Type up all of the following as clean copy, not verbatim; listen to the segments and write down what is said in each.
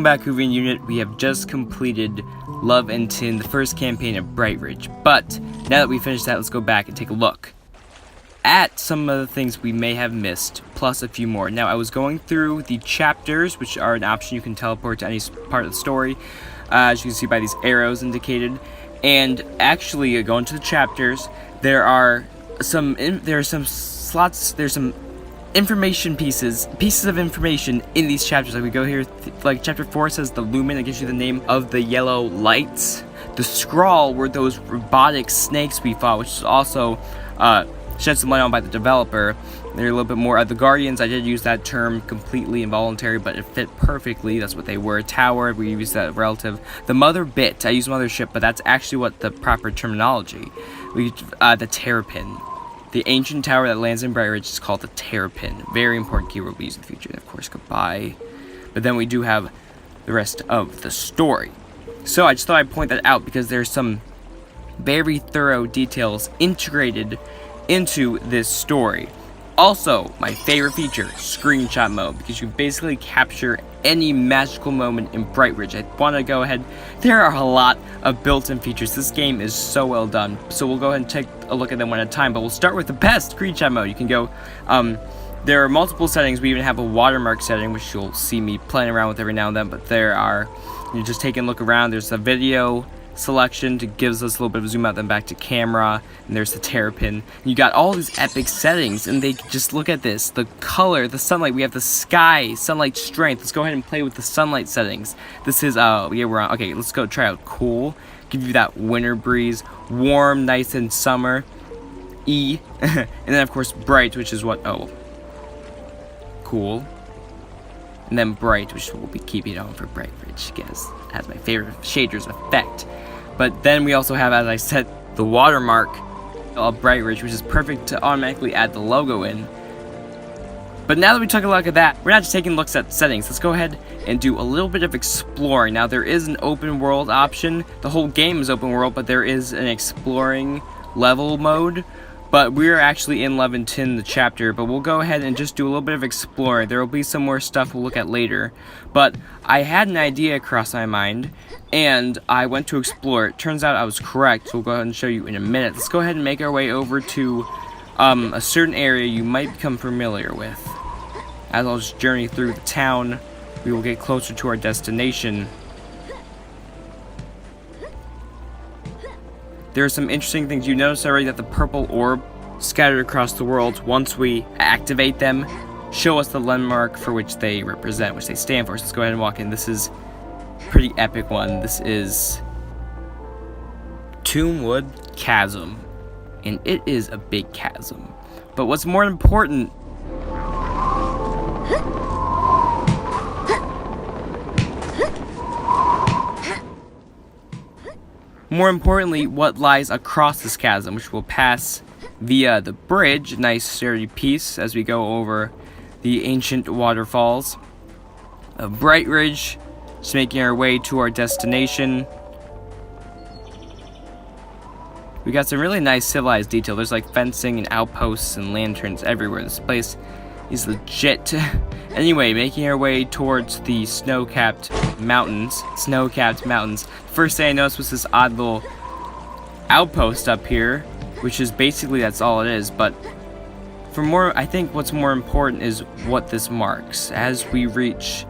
back, Hoovian Unit. We have just completed Love and Tin, the first campaign of BrightRidge. But now that we finished that, let's go back and take a look at some of the things we may have missed, plus a few more. Now, I was going through the chapters, which are an option you can teleport to any part of the story, as you can see by these arrows indicated. And actually, going to the chapters, there's some information pieces of information in these chapters. Like we go here, like chapter 4 says the lumen, it gives you the name of the yellow lights. The scrawl were those robotic snakes we fought, which is also shed some light on by the developer. They're a little bit more the Guardians. I did use that term completely involuntary, but it fit perfectly. That's what they were. Tower, we used that relative. The mother bit, I used mothership, but that's actually what the proper terminology. The terrapin. The ancient tower that lands in BrightRidge is called the terrapin. Very important keyword we use in the future. And of course, goodbye. But then we do have the rest of the story. So I just thought I'd point that out because there's some very thorough details integrated into this story. Also, my favorite feature, screenshot mode, because you basically capture any magical moment in BrightRidge. I want to go ahead, there are a lot of built-in features. This game is so well done, so we'll go ahead and take a look at them one at a time, but we'll start with the best, screenshot mode. You can go, there are multiple settings. We even have a watermark setting, which you'll see me playing around with every now and then, but there are, you're just taking a look around. There's a video selection to gives us a little bit of a zoom out, then back to camera, and there's the terrapin. You got all these epic settings, and they just look at this, the color, the sunlight. We have the sky, sunlight strength. Let's go ahead and play with the sunlight settings. This is yeah, we're on, okay, let's go try out cool, give you that winter breeze, warm, nice and summer, and then of course bright, which is what, cool, and then bright, which we'll be keeping on for BrightRidge, because it has my favorite shaders effect. But then we also have, as I said, the watermark of BrightRidge, which is perfect to automatically add the logo in. But now that we took a look at that, we're not just taking looks at settings. Let's go ahead and do a little bit of exploring. Now, there is an open world option. The whole game is open world, but there is an exploring level mode. But we're actually in Love and Tin, the chapter, but we'll go ahead and just do a little bit of exploring. There will be some more stuff we'll look at later. But I had an idea cross my mind, and I went to explore. It turns out I was correct, so we'll go ahead and show you in a minute. Let's go ahead and make our way over to a certain area you might become familiar with. As I'll just journey through the town, we will get closer to our destination. There are some interesting things. You notice already that the purple orb scattered across the world, once we activate them, show us the landmark for which they represent, which they stand for. So let's go ahead and walk in. This is a pretty epic one. This is Tombwood Chasm, and it is a big chasm. But what's more important, what lies across this chasm, which will pass via the bridge, a nice sturdy piece, as we go over the ancient waterfalls of BrightRidge, just making our way to our destination. We got some really nice civilized detail. There's like fencing and outposts and lanterns everywhere. This place is legit. Anyway, making our way towards the snow-capped mountains. First thing I noticed was this odd little outpost up here, which is basically, that's all it is. But for more, I think what's more important is what this marks. As we reach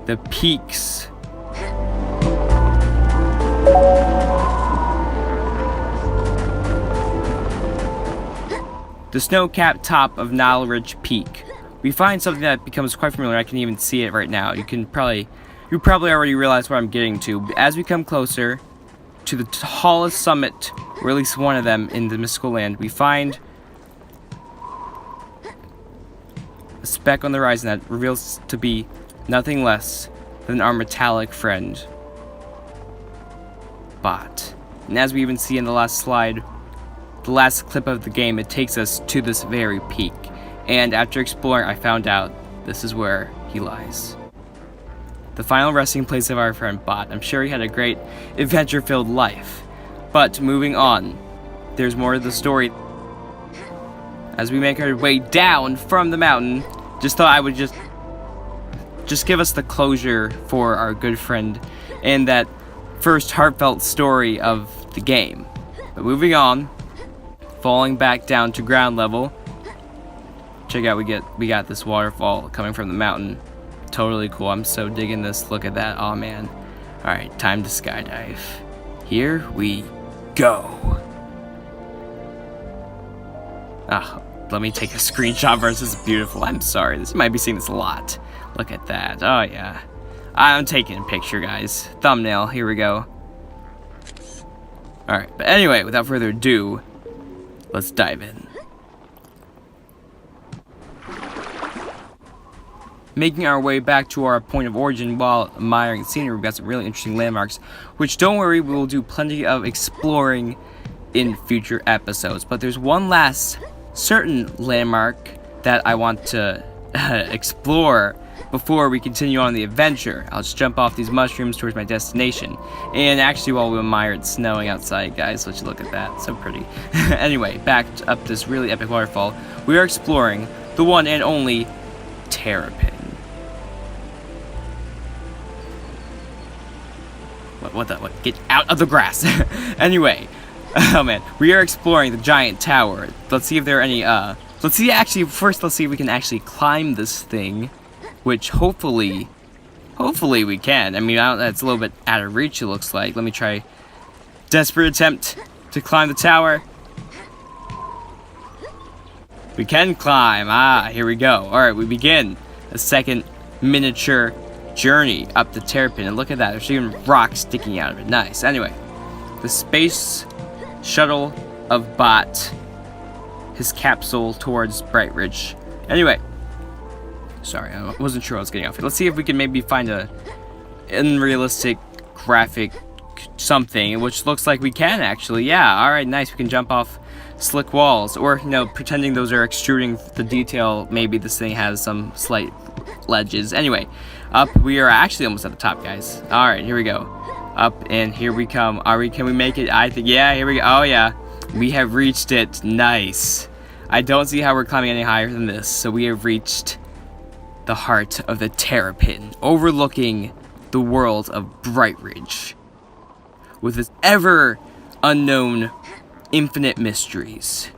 the peaks, the snow-capped top of Nile Ridge Peak, we find something that becomes quite familiar. I can even see it right now. You probably already realize what I'm getting to. As we come closer to the tallest summit, or at least one of them in the mystical land, we find a speck on the horizon that reveals to be nothing less than our metallic friend, Bot. And as we even see in the last slide, the last clip of the game, it takes us to this very peak. And after exploring, I found out this is where he lies. The final resting place of our friend Bot. I'm sure he had a great adventure-filled life. But moving on, there's more to the story. As we make our way down from the mountain, just thought I would just just give us the closure for our good friend and that first heartfelt story of the game. But moving on, falling back down to ground level. Check out, we got this waterfall coming from the mountain. Totally cool. I'm so digging this. Look at that. Oh man. Alright, time to skydive. Here we go. Let me take a screenshot first. This is beautiful. I'm sorry. You might be seeing this a lot. Look at that. Oh yeah. I'm taking a picture, guys. Thumbnail. Here we go. Alright, but anyway, without further ado, let's dive in. Making our way back to our point of origin while admiring the scenery, we've got some really interesting landmarks, which, don't worry, we will do plenty of exploring in future episodes. But there's one last certain landmark that I want to explore before we continue on the adventure. I'll just jump off these mushrooms towards my destination. And actually, while we admire it snowing outside, guys, let's look at that. So pretty. Anyway, back up this really epic waterfall, we are exploring the one and only Terrapin. What? Get out of the grass. Anyway, oh man, we are exploring the giant tower. Let's see if there are any, let's see if we can actually climb this thing, which hopefully we can. I mean, it's a little bit out of reach, it looks like. Let me try. Desperate attempt to climb the tower. We can climb. Here we go. Alright, we begin a second miniature journey up the Terrapin, and look at that, there's even rocks sticking out of it. Nice. Anyway, the space shuttle of Bot, his capsule towards BrightRidge. Anyway, sorry, I wasn't sure I was getting off it. Let's see if we can maybe find a unrealistic graphic something, which looks like we can actually. Yeah, alright, nice. We can jump off slick walls, or, you know, pretending those are extruding the detail. Maybe this thing has some slight ledges. Anyway, up, we are actually almost at the top, guys. Alright, here we go. Up, and here we come. Can we make it? I think, yeah, here we go. Oh yeah, we have reached it. Nice. I don't see how we're climbing any higher than this. So we have reached the heart of the Terrapin, overlooking the world of BrightRidge, with its ever unknown infinite mysteries.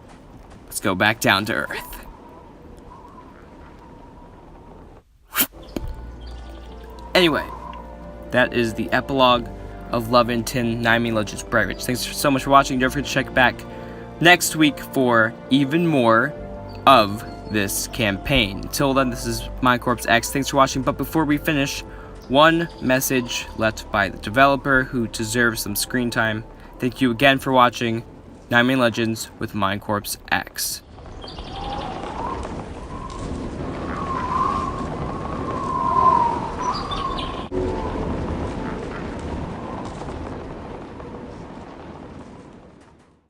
Let's go back down to Earth. Anyway, that is the epilogue of Love and Tin, Nimian Legends BrightRidge. Thanks so much for watching. Don't forget to check back next week for even more of this campaign. Until then, this is MineCorpse X. Thanks for watching. But before we finish, one message left by the developer who deserves some screen time. Thank you again for watching Nimian Legends with MineCorpse X.